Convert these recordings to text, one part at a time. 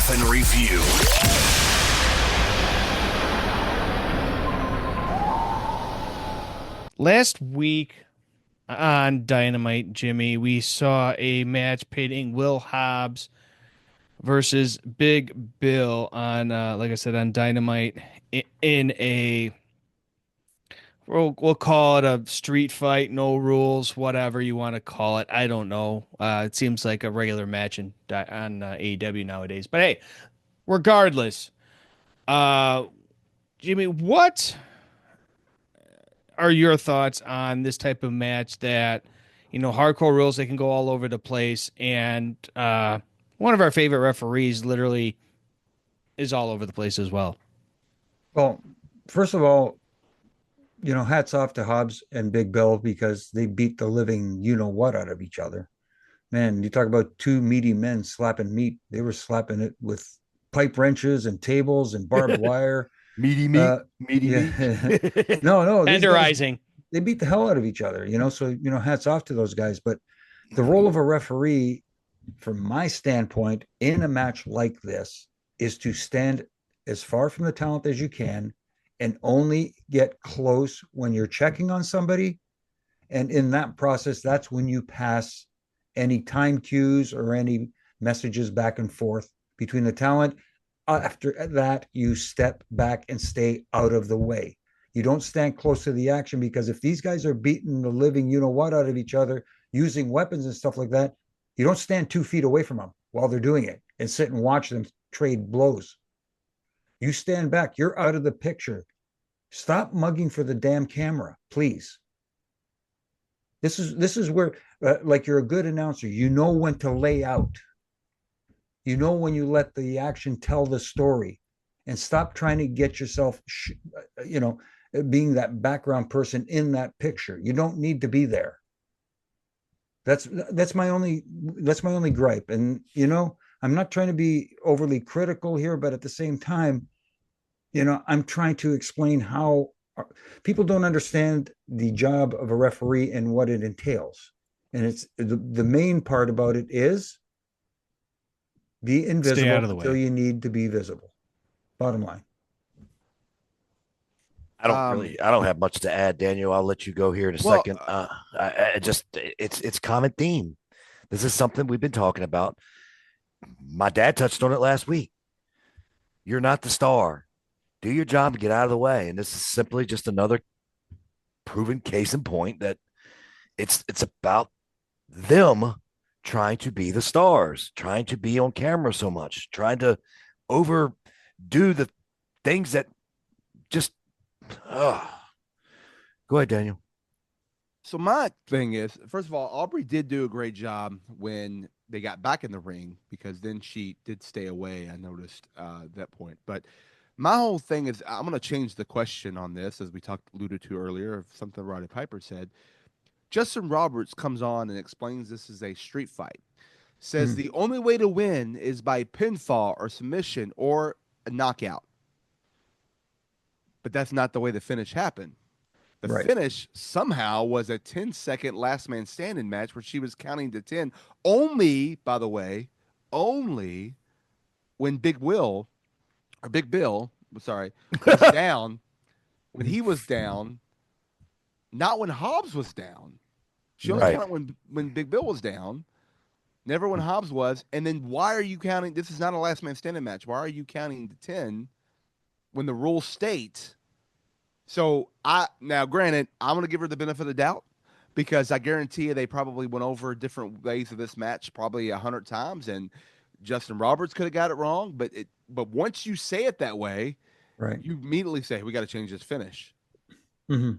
Refin Review. Last week on Dynamite, Jimmy, we saw a match pitting Will Hobbs versus Big Bill on, like I said, on Dynamite in a, we'll call it a street fight, no rules, whatever you want to call it. I don't know. It seems like a regular match on AEW nowadays. But hey, regardless, uh, Jimmy, what are your thoughts on this type of match that, hardcore rules, they can go all over the place, and one of our favorite referees literally is all over the place as well. Well, first of all, hats off to Hobbs and Big Bill because they beat the living you know what out of each other. Man, you talk about two meaty men slapping meat. They were slapping it with pipe wrenches and tables and barbed wire. Meaty meat, Uh, meaty meat. yeah. No, these guys, Tenderizing. they beat the hell out of each other, so, hats off to those guys. But the role of a referee, from my standpoint, in a match like this, is to stand as far from the talent as you can and only get close when you're checking on somebody. And in that process, that's when you pass any time cues or any messages back and forth between the talent. After that, you step back and stay out of the way. You don't stand close to the action, because if these guys are beating the living you know what out of each other using weapons and stuff like that, you don't stand 2 feet away from them while they're doing it and sit and watch them trade blows. You stand back. You're out of the picture. Stop mugging for the damn camera, please. This is where, like, you're a good announcer. You know when to lay out. You know when you let the action tell the story, and stop trying to get yourself, being that background person in that picture. You don't need to be there. That's my only gripe. And I'm not trying to be overly critical here, but at the same time, I'm trying to explain how people don't understand the job of a referee and what it entails. And it's the main part about it is be invisible out of the until way. you need to be visible. Bottom line. I don't have much to add, Daniel. I'll let you go here in a second. It's common theme. This is something we've been talking about. My dad touched on it last week. You're not the star. Do your job and get out of the way. And this is simply just another proven case in point that it's about them trying to be the stars, trying to be on camera so much, trying to overdo the things that just go ahead, Daniel. So my thing is, first of all, Aubrey did do a great job when they got back in the ring, because then she did stay away. I noticed at that point. But my whole thing is, I'm going to change the question on this, as we alluded to earlier, of something Roddy Piper said. Justin Roberts comes on and explains this is a street fight. Says the only way to win is by pinfall or submission or a knockout. But that's not the way the finish happened. The finish somehow was a 10-second last man standing match where she was counting to 10. Only, by the way, when Big Bill, was down, when he was down, not when Hobbs was down. She only counted when Big Bill was down, never when Hobbs was. And then why are you counting? This is not a last man standing match. Why are you counting to 10 when the rules state? So now granted, I'm going to give her the benefit of the doubt, because I guarantee you they probably went over different ways of this match probably 100 times, and Justin Roberts could have got it wrong. But once you say it that way, you immediately say, we got to change this finish. Mm-hmm.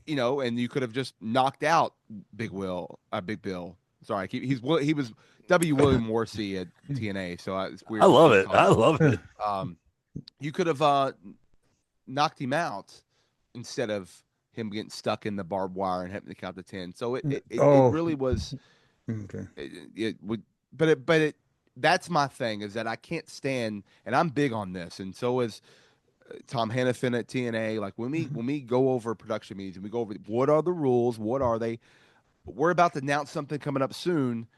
And you could have just knocked out Big Bill. Sorry, he was W. William Morrissey at TNA, so it's weird. I love it. I love it. You could have knocked him out instead of him getting stuck in the barbed wire and having to count to 10. So it really was. Okay. That's my thing, is that I can't stand, and I'm big on this, and so is Tom Hannafin at TNA. Like when we go over production meetings and we go over what are the rules, what are they, we're about to announce something coming up soon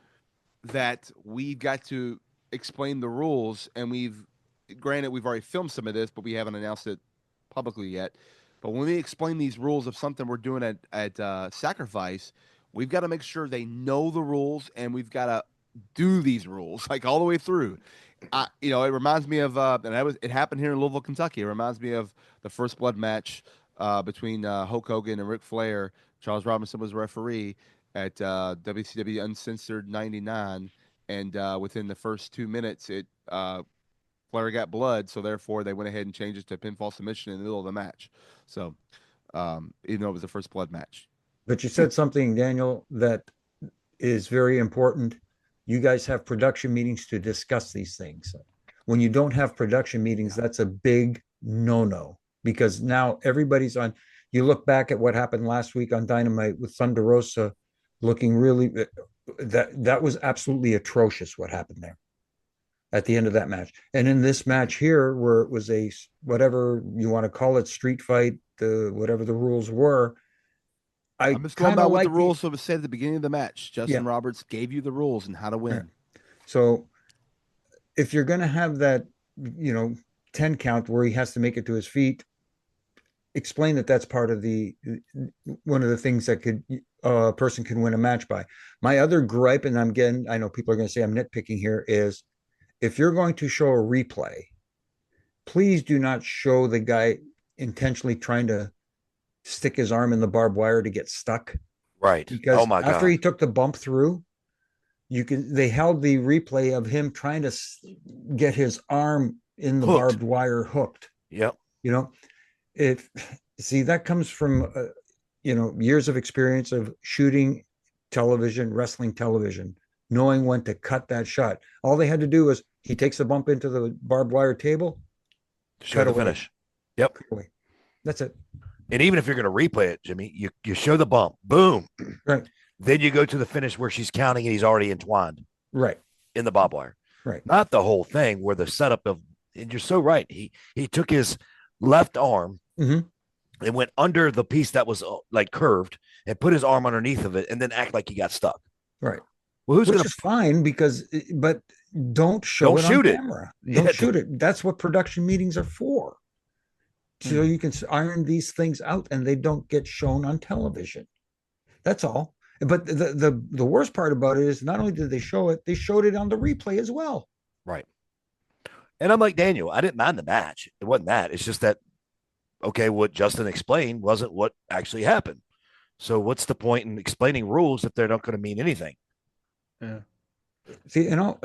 that we've got to explain the rules, and granted, we've already filmed some of this, but we haven't announced it publicly yet. But when we explain these rules of something we're doing at Sacrifice, we've got to make sure they know the rules, and we've got to do these rules like all the way through. It reminds me of, it happened here in Louisville, Kentucky. It reminds me of the first blood match between Hulk Hogan and Ric Flair. Charles Robinson was referee at WCW Uncensored '99, and within the first 2 minutes, Flair got blood, so therefore they went ahead and changed it to pinfall submission in the middle of the match. So, even though it was the first blood match. But you said something, Daniel, that is very important. You guys have production meetings to discuss these things. When you don't have production meetings, that's a big no-no, because now everybody's on. You look back at what happened last week on Dynamite with Thunder Rosa looking really, that was absolutely atrocious what happened there at the end of that match. And in this match here, where it was a, whatever you want to call it, street fight, whatever the rules were, I'm just going by what the rules of said at the beginning of the match. Justin Roberts gave you the rules and how to win. So if you're going to have that, 10 count where he has to make it to his feet, explain that that's part of one of the things that a person can win a match by. My other gripe, and I know people are going to say I'm nitpicking here, is if you're going to show a replay, please do not show the guy intentionally trying to stick his arm in the barbed wire to get stuck. Right. Because after he took the bump through, they held the replay of him trying to get his arm in the barbed wire hooked. Yep. That comes from years of experience of shooting television, wrestling television, knowing when to cut that shot. All they had to do was he takes the bump into the barbed wire table, show the finish. Yep. That's it. And even if you're going to replay it, Jimmy, you show the bump, boom. Right. Then you go to the finish where she's counting and he's already entwined. Right. In the barbed wire. Right. Not the whole thing where the setup of, and you're so right. He took his left arm and went under the piece that was like curved and put his arm underneath of it and then act like he got stuck. Right. Well, Which is fine but don't shoot it on camera. Don't shoot it. That's what production meetings are for. So you can iron these things out and they don't get shown on television. That's all. But the worst part about it is not only did they show it, they showed it on the replay as well. Right. And I'm like, Daniel, I didn't mind the match. It wasn't that. It's just that, okay, what Justin explained wasn't what actually happened. So what's the point in explaining rules if they're not going to mean anything? Yeah. See, I'm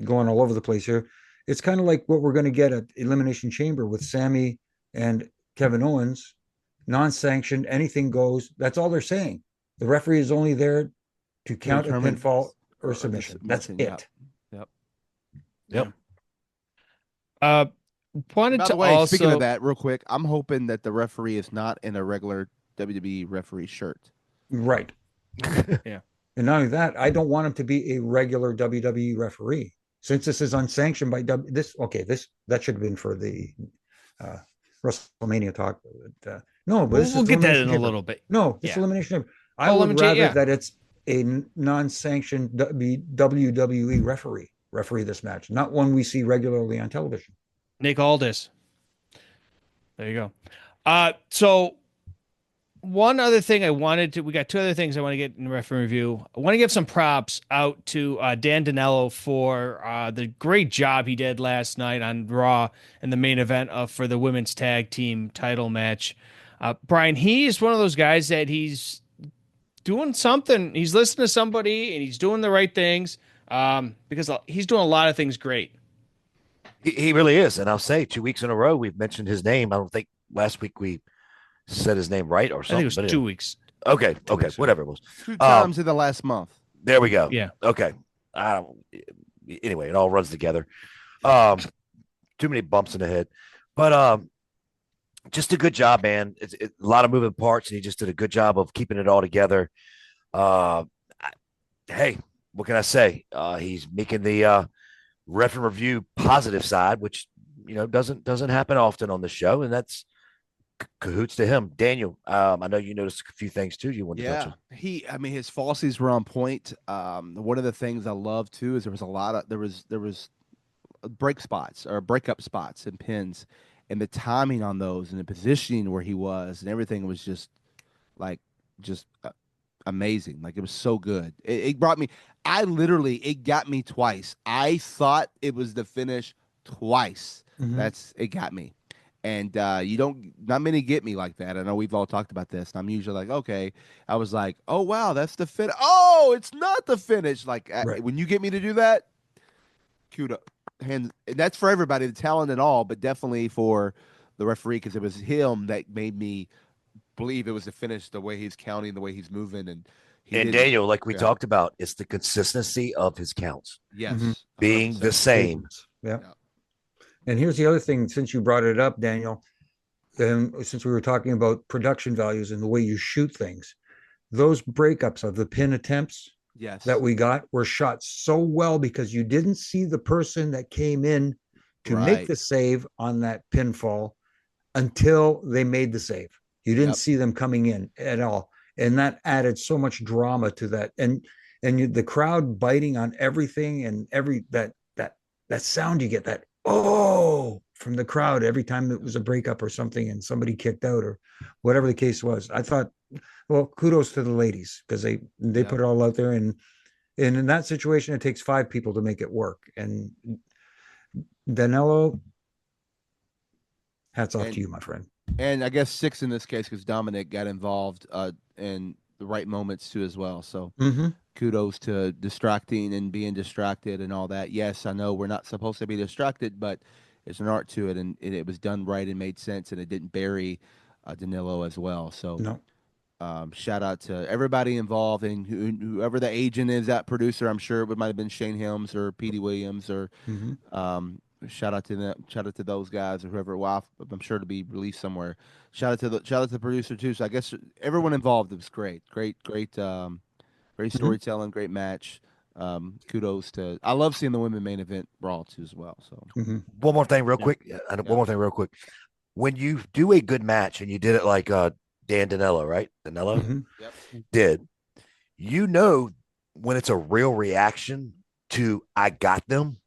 going all over the place here. It's kind of like what we're going to get at Elimination Chamber with Sammy and Kevin Owens. Non-sanctioned, anything goes. That's all they're saying. The referee is only there to count a pinfall or submission. That's it. Yep. Wanted By to the way, also, speaking of that, real quick, I'm hoping that the referee is not in a regular WWE referee shirt. Right. Yeah. And not only that, I don't want him to be a regular WWE referee. Since this is unsanctioned by that should have been for the WrestleMania talk. But, no, but we'll get that in a little bit. No, it's elimination. I would rather that it's a non-sanctioned WWE referee this match, not one we see regularly on television. Nick Aldis. There you go. So one other thing we got two other things I want to get in the referee review. I want to give some props out to Dan Danello for the great job he did last night on Raw in the main event for the women's tag team title match. Brian, he is one of those guys that he's doing something. He's listening to somebody and he's doing the right things because he's doing a lot of things great. He really is. And I'll say 2 weeks in a row, we've mentioned his name. I don't think last week we said his name right or something. I think it was 2 weeks. Okay. Whatever it was. 2 times in the last month. There we go. Yeah. Okay. Anyway, it all runs together. Too many bumps in the head. But just a good job, man. It's a lot of moving parts, and he just did a good job of keeping it all together. Hey, what can I say? He's making the Refin review positive side, which doesn't happen often on the show, and that's cahoots to him. Daniel, I know you noticed a few things too you wanted to touch Yeah, on. I mean, his falsies were on point. One of the things I love too is there was break spots or breakup spots and pins, and the timing on those and the positioning where he was and everything was like just amazing. Like it was so good. It brought me. It got me twice. I thought it was the finish twice. Mhm. It got me. And you don't, not many get me like that. I know we've all talked about this. And I'm usually like, okay. I was like, oh wow, that's the finish. Oh, it's not the finish. Like Right. when you get me to do that, kudos. And that's for everybody, the talent and all, but definitely for the referee because it was him that made me believe it was the finish. The way he's counting, the way he's moving, and he And didn't. Daniel, like we Yeah. talked about, it's the consistency of his counts Mhm. Yes, being the 100%. same. Statements. Yeah. Yeah. And here's the other thing, since you brought it up, Daniel, and since we were talking about production values and the way you shoot things, those breakups of the pin attempts that Yes. we got were shot so well because you didn't see the person that came in to make Right. the save on that pinfall until they made the save. You didn't Yep. see them coming in at all. And that added so much drama to that. The crowd biting on everything and that sound you get, that oh from the crowd every time it was a breakup or something and somebody kicked out or whatever the case was. I thought, well, kudos to the ladies because they Yep. put it all out there, and in that situation it takes 5 people to make it work. And Danilo, hats off And to you, my friend. and I guess 6 in this case because Dominic got involved in the right moments too as well. So Mm-hmm. kudos to distracting and being distracted and all that. Yes, I know we're not supposed to be distracted, but there's an art to it, and it was done right and made sense, and it didn't bury Danilo as well. So No. shout out to everybody involved and whoever the agent is, that producer. I'm sure it might have been Shane Helms or Petey Williams or Mm-hmm. shout out to them. Shout out to those guys or whoever. Well, I'm sure to be released somewhere. Shout out to the producer too. So I guess everyone involved. It was great, great, great Mm-hmm. storytelling, great match. Kudos to. I love seeing the women main event Raw too as well. So Mm-hmm. One more thing, real Yeah. quick. One more thing, real quick. When you do a good match and you did it like Dan Danello, right? Danello Mm-hmm. yep. did, you know, when it's a real reaction to I got them,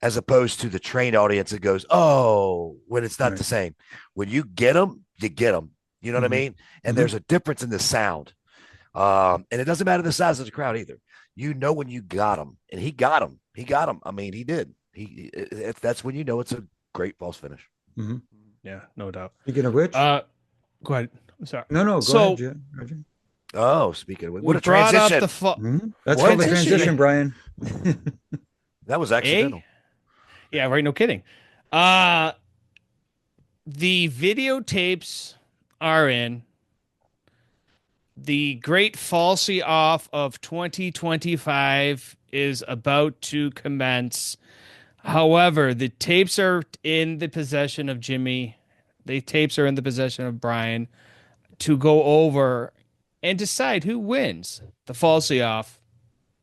as opposed to the trained audience that goes, oh, when it's not Right. the same. When you get them, you get them. You know what I Mhm. mean? And Mhm. there's a difference in the sound. And it doesn't matter the size of the crowd either. You know when you got him, and he got him. He got him. I mean, he did. That's when you know it's a great false finish. Mm-hmm. Yeah, no doubt. Speaking of which, Go ahead. I'm sorry. no, go So ahead, Jim. Oh, speaking of which, we what a brought up transition! the Mm-hmm. That's What? called a Transition. transition, Brian. That was accidental. Yeah, right. No kidding. The videotapes are in. The great falsy off of 2025 is about to commence. However, the tapes are in the possession of Jimmy. The tapes are in the possession of Brian to go over and decide who wins the falsy off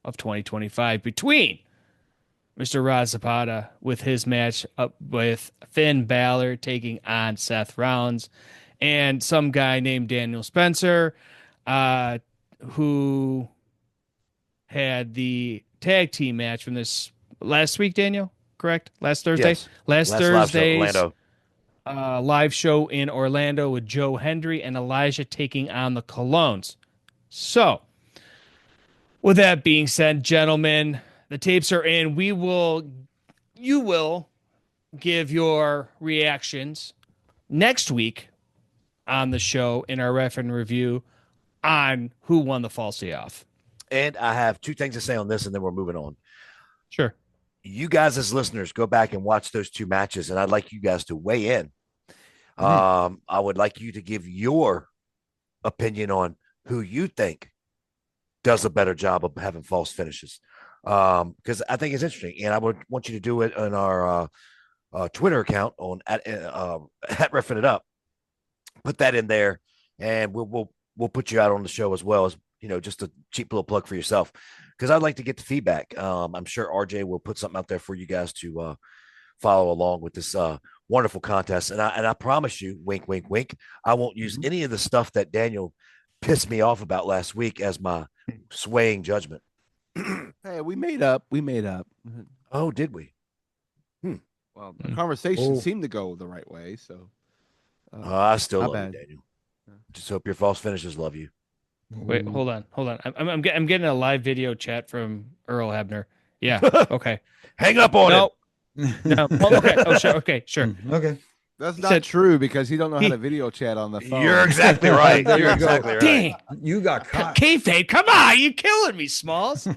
of 2025 between Mr. Rod Zapata with his match up with Finn Balor taking on Seth Rollins and some guy named Daniel Spencer, uh, who had the tag team match from this last week, Daniel, correct? Last Thursday? Yes. Last Last live show, Thursday's Orlando. live show in Orlando with Joe Hendry and Elijah taking on the Colognes. So, with that being said, gentlemen, the tapes are in. You will give your reactions next week on the show in our Refin review on who won the falsy off. And I have two things to say on this, and then we're moving on. Sure. You guys, as listeners, go back and watch those two matches, and I'd like you guys to weigh in. I would like you to give your opinion on who you think does a better job of having false finishes. Because I think it's interesting, and I would want you to do it on our Twitter account on at Refin It Up. Put that in there, and we'll put you out on the show as well as just a cheap little plug for yourself. Because I'd like to get the feedback. I'm sure RJ will put something out there for you guys to follow along with this wonderful contest. And I promise you, wink, wink, wink, I won't use any of the stuff that Daniel pissed me off about last week as my swaying judgment. Hey, we made up. Oh, did we? Well, the conversation seemed to go the right way. So I still my love bad. you, Daniel. Just hope your false finishes love you. Wait, hold on. I'm getting a live video chat from Earl Hebner. Yeah. Okay. Hang up on him. No. Oh, okay. Oh, sure. Okay. Sure. Okay. That's not true because he don't know how to video chat on the phone. You're exactly right. You're exactly right. Dang. You got caught. Kayfabe, come on. You killing me, Smalls.